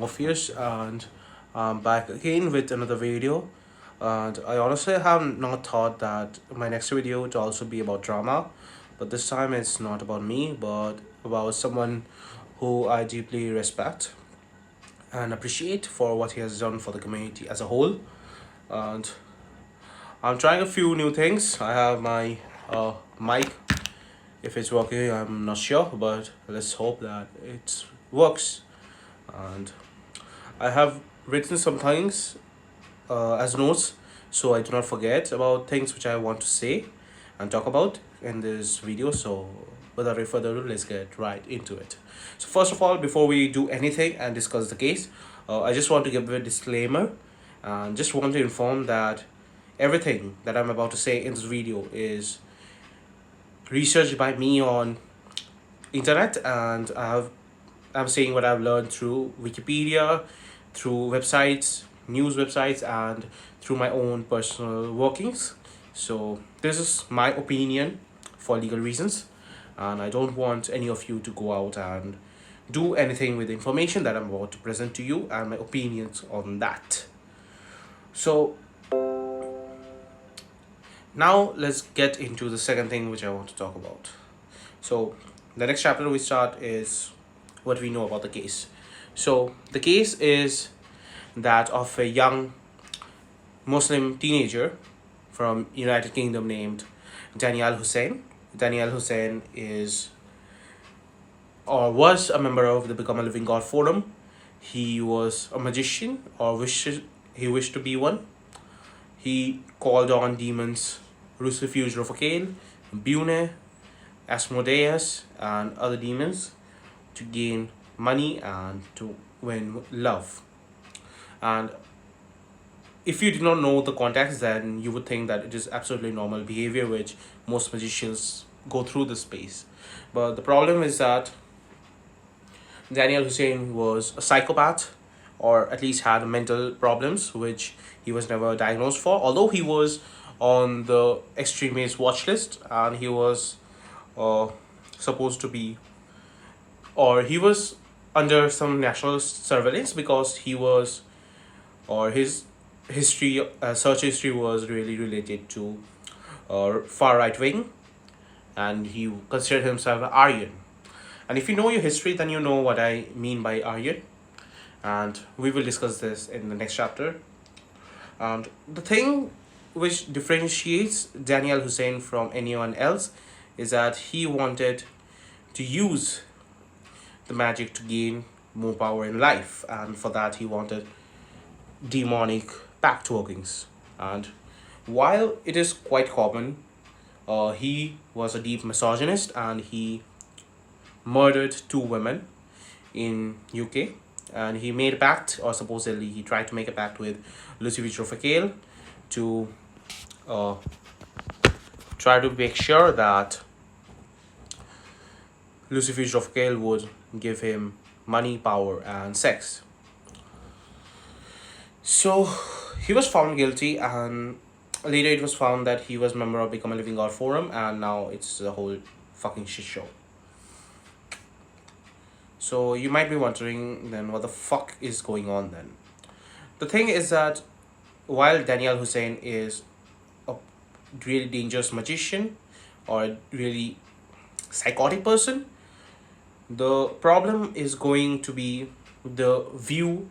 Morpheus, and I'm back again with another video. And I honestly have not thought that my next video would also be about drama, but this time it's not about me, but about someone who I deeply respect and appreciate for what he has done for the community as a whole. And I'm trying a few new things. I have my mic. If it's working, I'm not sure, but let's hope that it works. And I have written some things as notes so I do not forget about things which I want to say and talk about in this video. So without any further ado, let's get right into it. So first of all, before we do anything and discuss the case, I just want to give a disclaimer and just want to inform that everything that I'm about to say in this video is researched by me on internet, and I'm saying what I've learned through Wikipedia, through websites, news websites, and through my own personal workings. So this is my opinion for legal reasons, and I don't want any of you to go out and do anything with the information that I'm about to present to you and my opinions on that. So now let's get into the second thing which I want to talk about. So the next chapter we start is what we know about the case. So the case is that of a young Muslim teenager from United Kingdom named Daniel Hussein. Daniel Hussein is or was a member of the Become a Living God Forum. He was a magician, or he wished to be one. He called on demons Lucifer Rofakale, Bune, Asmodeus, and other demons to gain money and to win love. And if you do not know the context, then you would think that it is absolutely normal behavior which most magicians go through this space. But the problem is that Daniel Hussein was a psychopath, or at least had mental problems which he was never diagnosed for, although he was on the extremist watch list, and he was uh, supposed to be, or he was under some national surveillance because he was, or his history, search history was really related to far right wing, and he considered himself an Aryan. And if you know your history, then you know what I mean by Aryan, and we will discuss this in the next chapter. And the thing which differentiates Daniel Hussein from anyone else is that he wanted to use the magic to gain more power in life, and for that he wanted demonic pact workings. And while it is quite common, he was a deep misogynist, and he murdered two women in UK, and he made a pact, or supposedly he tried to make a pact with Lucifer Rofakale to uh, try to make sure that Lucifer Rofakale would give him money, power, and sex. So he was found guilty, and later it was found that he was member of Become a Living God Forum, and now it's a whole fucking shit show. So you might be wondering then what the fuck is going on then. The thing is that while Daniel Hussein is a really dangerous magician or a really psychotic person, the problem is going to be the view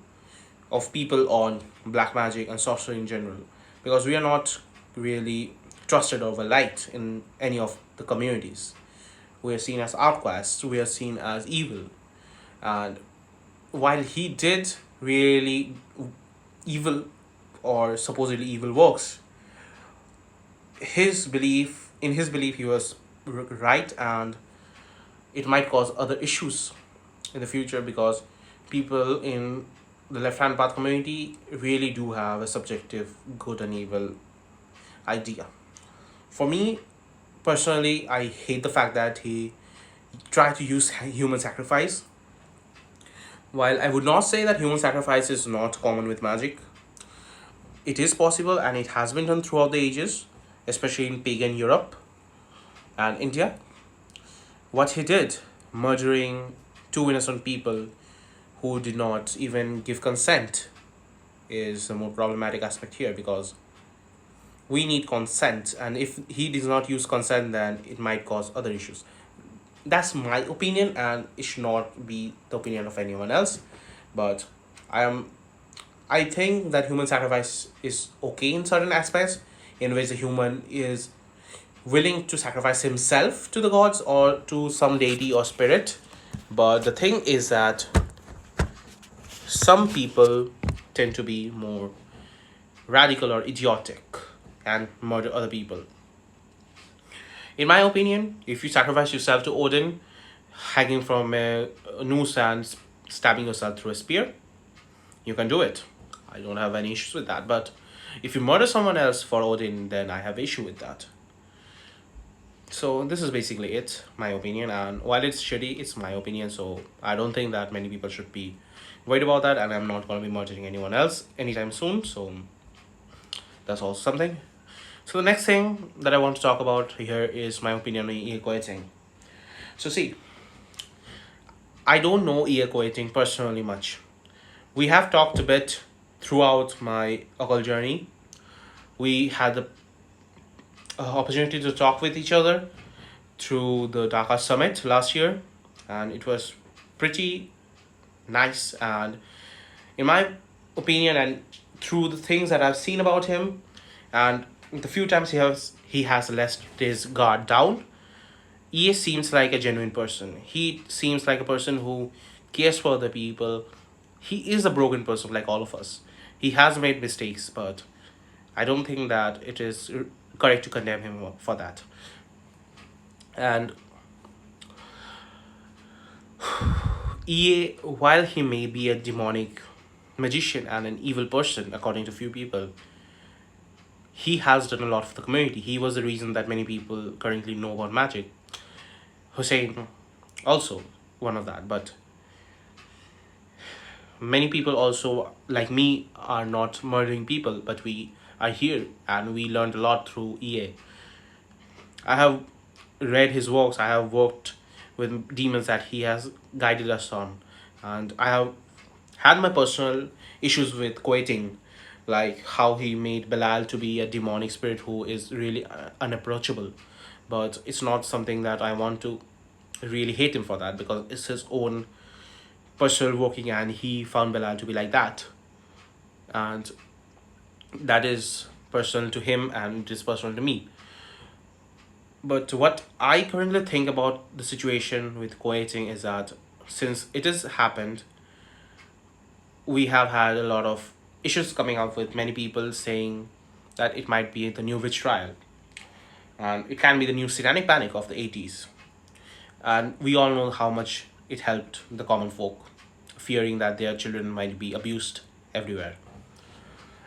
of people on black magic and sorcery in general, because we are not really trusted or liked in any of the communities. We are seen as outcasts, we are seen as evil. And while he did really evil or supposedly evil works, his belief he was right, and it might cause other issues in the future, because people in the left hand path community really do have a subjective good and evil idea. For me personally, I hate the fact that he tried to use human sacrifice. While I would not say that human sacrifice is not common with magic, it is possible and it has been done throughout the ages, especially in pagan Europe and India. What he did, murdering two innocent people who did not even give consent is the more problematic aspect here, because we need consent, and if he does not use consent, then it might cause other issues. That's my opinion, and it should not be the opinion of anyone else. But I am I think that human sacrifice is okay in certain aspects, in which the human is willing to sacrifice himself to the gods or to some deity or spirit. But the thing is that some people tend to be more radical or idiotic and murder other people. In my opinion, if you sacrifice yourself to Odin, hanging from a noose and stabbing yourself through a spear, you can do it. I don't have any issues with that. But if you murder someone else for Odin, then I have issue with that. So this is basically it, my opinion. And while it's shitty, it's my opinion. So I don't think that many people should be worried about that. And I'm not going to be murdering anyone else anytime soon. So that's also something. So the next thing that I want to talk about here is my opinion on Koetting. So see, I don't know Koetting personally much. We have talked a bit throughout my occult journey. We had the opportunity to talk with each other through the Dhaka Summit last year, and it was pretty nice. And in my opinion, and through the things that I've seen about him, and the few times he has let his guard down, EA seems like a genuine person. He seems like a person who cares for other people. He is a broken person like all of us. He has made mistakes, but I don't think that it is correct to condemn him for that. And EA, while he may be a demonic magician and an evil person, according to few people, he has done a lot for the community. He was the reason that many people currently know about Magick. Hussein, also one of that. But many people also, like me, are not murdering people, but we are here and we learned a lot through EA. I have read his works, I have worked with demons that he has guided us on, and I have had my personal issues with Koetting, like how he made Belal to be a demonic spirit who is really unapproachable. But it's not something that I want to really hate him for that, because it's his own personal working and he found Belal to be like that. And that is personal to him and it is personal to me. But what I currently think about the situation with Koetting is that since it has happened, we have had a lot of issues coming up with many people saying that it might be the new witch trial, and it can be the new Satanic Panic of the 80s. And we all know how much it helped the common folk, fearing that their children might be abused everywhere.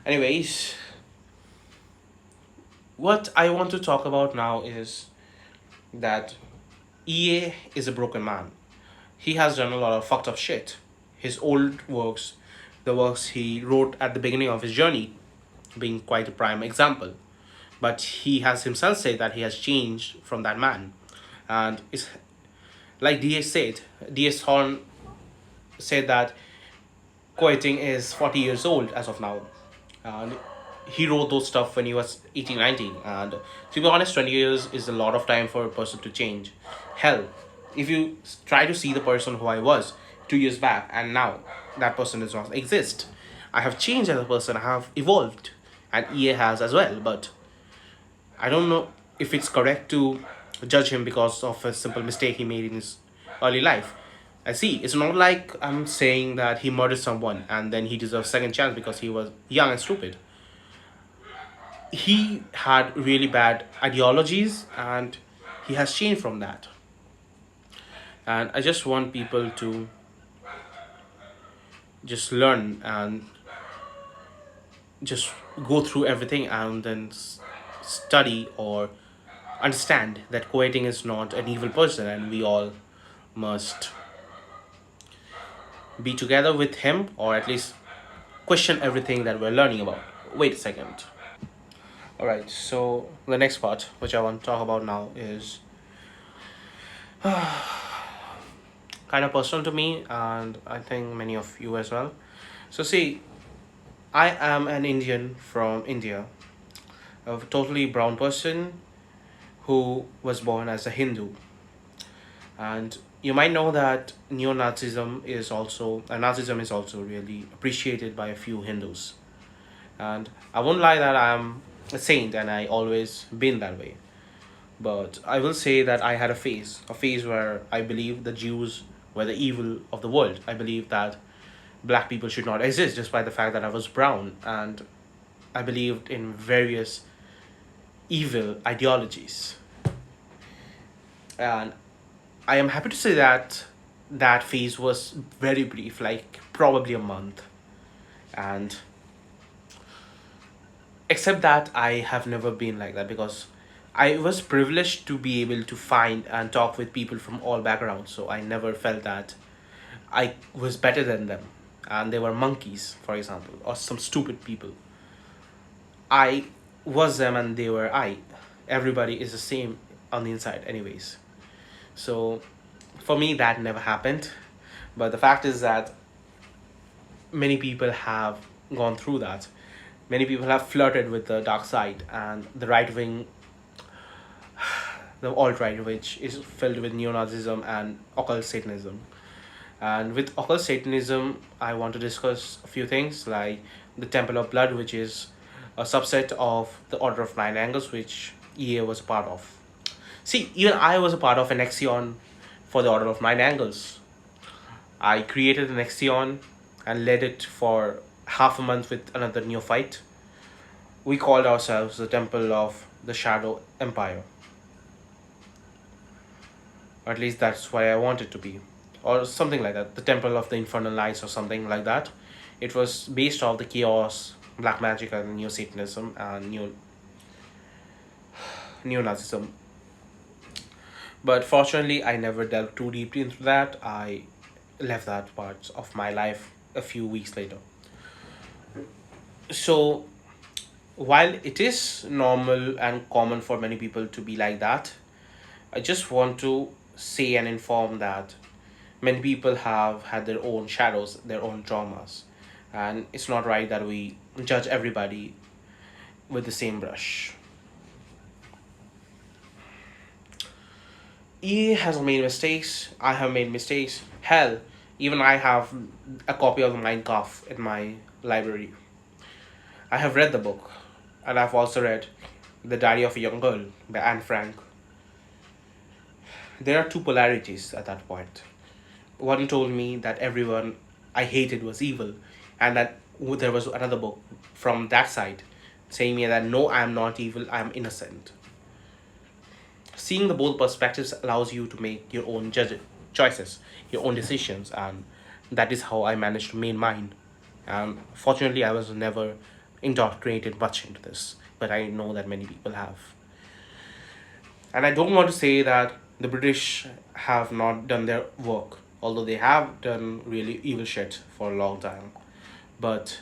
Anyways, what I want to talk about now is that EA is a broken man. He has done a lot of fucked up shit. His old works, the works he wrote at the beginning of his journey, being quite a prime example. But he has himself said that he has changed from that man. And it's like DS said, DS Horn said that Koetting is 40 years old as of now. And he wrote those stuff when he was 18, 19. And to be honest, 20 years is a lot of time for a person to change. Hell, if you try to see the person who I was 2 years back and now, that person does not exist. I have changed as a person, I have evolved. And EA has as well. But I don't know if it's correct to judge him because of a simple mistake he made in his early life. I see, it's not like I'm saying that he murdered someone and then he deserves second chance because he was young and stupid. He had really bad ideologies and he has changed from that. And I just want people to just learn and just go through everything and then study or understand that Koetting is not an evil person and we all must be together with him, or at least question everything that we're learning about. Wait a second. Alright, so the next part which I want to talk about now is kind of personal to me, and I think many of you as well. So see, I am an Indian from India, a totally brown person who was born as a Hindu. And you might know that Nazism is also really appreciated by a few Hindus. And I won't lie that I'm a saint and I always been that way. But I will say that I had a phase where I believed the Jews were the evil of the world. I believed that black people should not exist just by the fact that I was brown, and I believed in various evil ideologies. And I am happy to say that that phase was very brief, like probably a month. And except that I have never been like that, because I was privileged to be able to find and talk with people from all backgrounds, so I never felt that I was better than them and they were monkeys, for example, or some stupid people. I was them and they were I. Everybody is the same on the inside anyways. So for me that never happened. But the fact is that many people have gone through that. Many people have flirted with the dark side, and the right wing, the alt right, which is filled with neo Nazism and occult Satanism. And with occult Satanism, I want to discuss a few things like the Temple of Blood, which is a subset of the Order of Nine Angles, which EA was a part of. See, even I was a part of an Nexion for the Order of Nine Angles. I created an Nexion and led it for half a month with another neophyte. We called ourselves the Temple of the Shadow Empire. Or at least that's what I wanted to be. Or something like that. The Temple of the Infernal Knights or something like that. It was based off the chaos, black magic, and neo Satanism and neo Nazism. But fortunately, I never delved too deeply into that. I left that part of my life a few weeks later. So, while it is normal and common for many people to be like that, I just want to say and inform that many people have had their own shadows, their own traumas, and it's not right that we judge everybody with the same brush. He has made mistakes. I have made mistakes. Hell, even I have a copy of the Mein Kampf in my library. I have read the book, and I've also read The Diary of a Young Girl by Anne Frank. There are two polarities at that point. One told me that everyone I hated was evil, and that there was another book from that side saying me that no, I am not evil, I am innocent. Seeing the both perspectives allows you to make your own choices, your own decisions, and that is how I managed to make mine. And fortunately, I was never indoctrinated much into this, but I know that many people have. And I don't want to say that the British have not done their work, although they have done really evil shit for a long time. But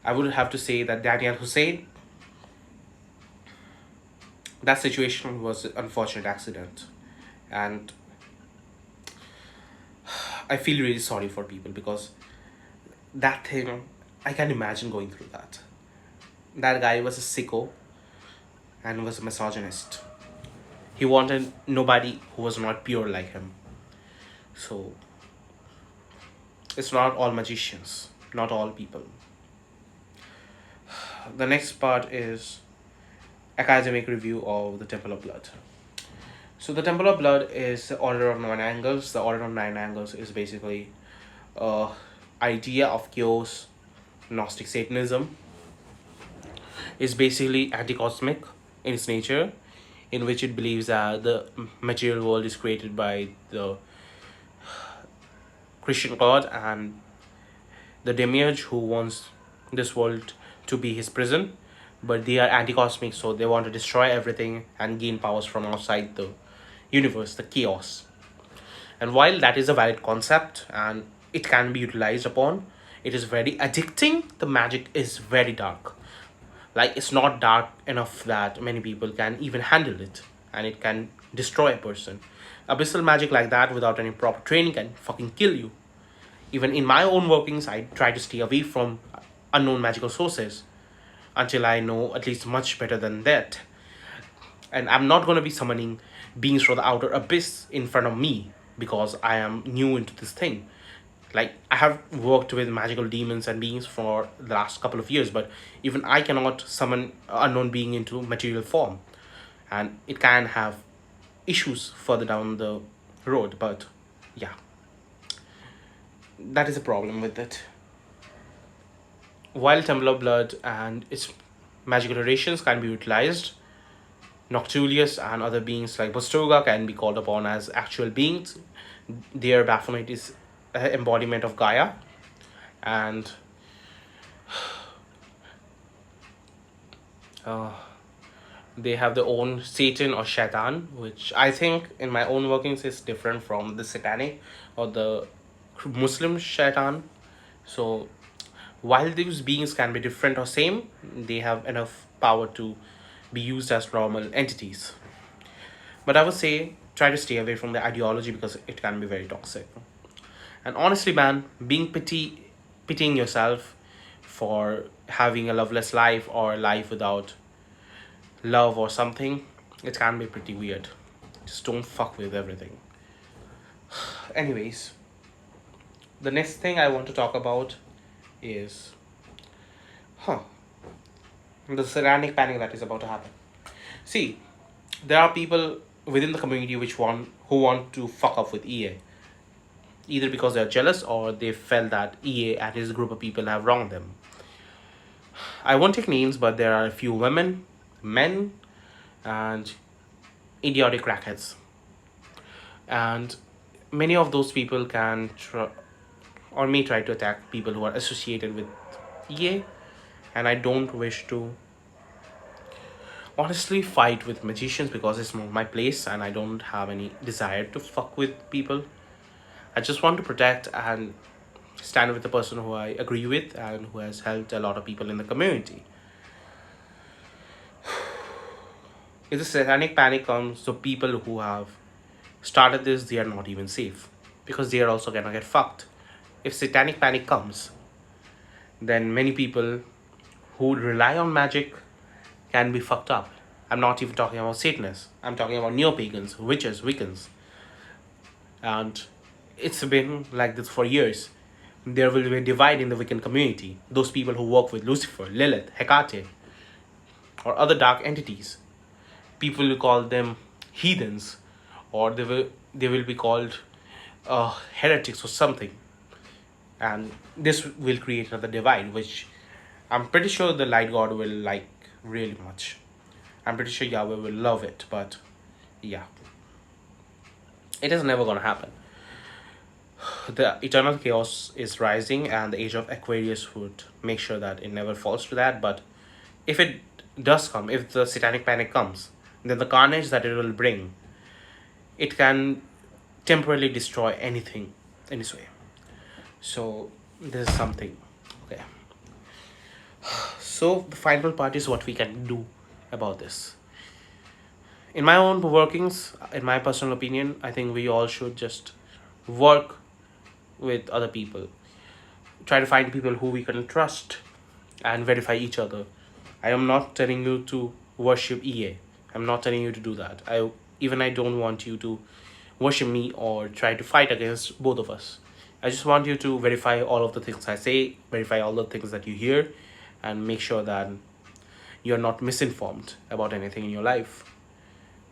I would have to say that Daniel Hussein, that situation was an unfortunate accident. And I feel really sorry for people because that thing, I can imagine going through that. That guy was a sicko and was a misogynist. He wanted nobody who was not pure like him. So, it's not all magicians, not all people. The next part is academic review of the Temple of Blood. So, the Temple of Blood is the Order of Nine Angles. The Order of Nine Angles is basically a idea of chaos, Gnostic Satanism. Is basically anti-cosmic in its nature, in which it believes that the material world is created by the Christian God and the demiurge who wants this world to be his prison, but they are anti-cosmic, so they want to destroy everything and gain powers from outside the universe, the chaos. And while that is a valid concept and it can be utilized upon, it is very addicting. The magic is very dark. Like, it's not dark enough that many people can even handle it, and it can destroy a person. Abyssal magic like that without any proper training can fucking kill you. Even in my own workings, I try to stay away from unknown magical sources until I know at least much better than that. And I'm not going to be summoning beings from the outer abyss in front of me because I am new into this thing. Like, I have worked with magical demons and beings for the last couple of years, but even I cannot summon an unknown being into material form. And it can have issues further down the road, but yeah, that is a problem with it. While Temple of Blood and its magical iterations can be utilized, Noctulius and other beings like Bustoga can be called upon as actual beings. Their Baphomet is an embodiment of Gaia, and they have their own Satan or Shaitan, which I think in my own workings is different from the Satanic or the Muslim Shaitan. So while these beings can be different or same, they have enough power to be used as normal entities. But I would say try to stay away from the ideology because it can be very toxic. And honestly, man, pitying yourself for having a loveless life or a life without love or something, it can be pretty weird. Just don't fuck with everything. Anyways, the next thing I want to talk about is the Satanic Panic that is about to happen. See, there are people within the community who want to fuck up with EA, either because they're jealous or they felt that EA and his group of people have wronged them. I won't take names, but there are a few women, men, and idiotic crackheads. And many of those people can or may try to attack people who are associated with EA, and I don't wish to honestly fight with magicians because it's not my place and I don't have any desire to fuck with people. I just want to protect and stand with the person who I agree with and who has helped a lot of people in the community. If the Satanic Panic comes, so people who have started this, they are not even safe because they are also gonna get fucked. If Satanic Panic comes, then many people who rely on magic can be fucked up. I'm not even talking about Satanists. I'm talking about neo-pagans, witches, Wiccans. And it's been like this for years. There will be a divide in the Wiccan community. Those people who work with Lucifer, Lilith, Hecate, or other dark entities. People will call them heathens, or they will be called heretics or something. And this will create another divide, which I'm pretty sure the light god will like really much. I'm pretty sure Yahweh will love it, but yeah, it is never gonna happen. The eternal chaos is rising, and the age of Aquarius would make sure that it never falls to that. But if it does come, if the Satanic Panic comes, then the carnage that it will bring, it can temporarily destroy anything in this way. So this is something. Okay. So the final part is what we can do about this. In my own workings, in my personal opinion, I think we all should just work with other people. Try to find people who we can trust and verify each other. I am not telling you to worship EA. I'm not telling you to do that. I don't want you to worship me or try to fight against both of us. I just want you to verify all of the things I say, verify all the things that you hear, and make sure that you're not misinformed about anything in your life.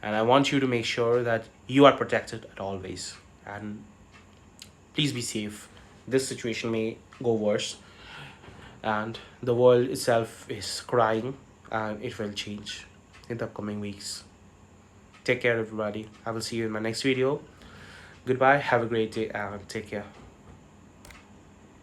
And I want you to make sure that you are protected at all ways. And please be safe. This situation may go worse. And the world itself is crying, and it will change in the upcoming weeks. Take care, everybody. I will see you in my next video. Goodbye. Have a great day and take care.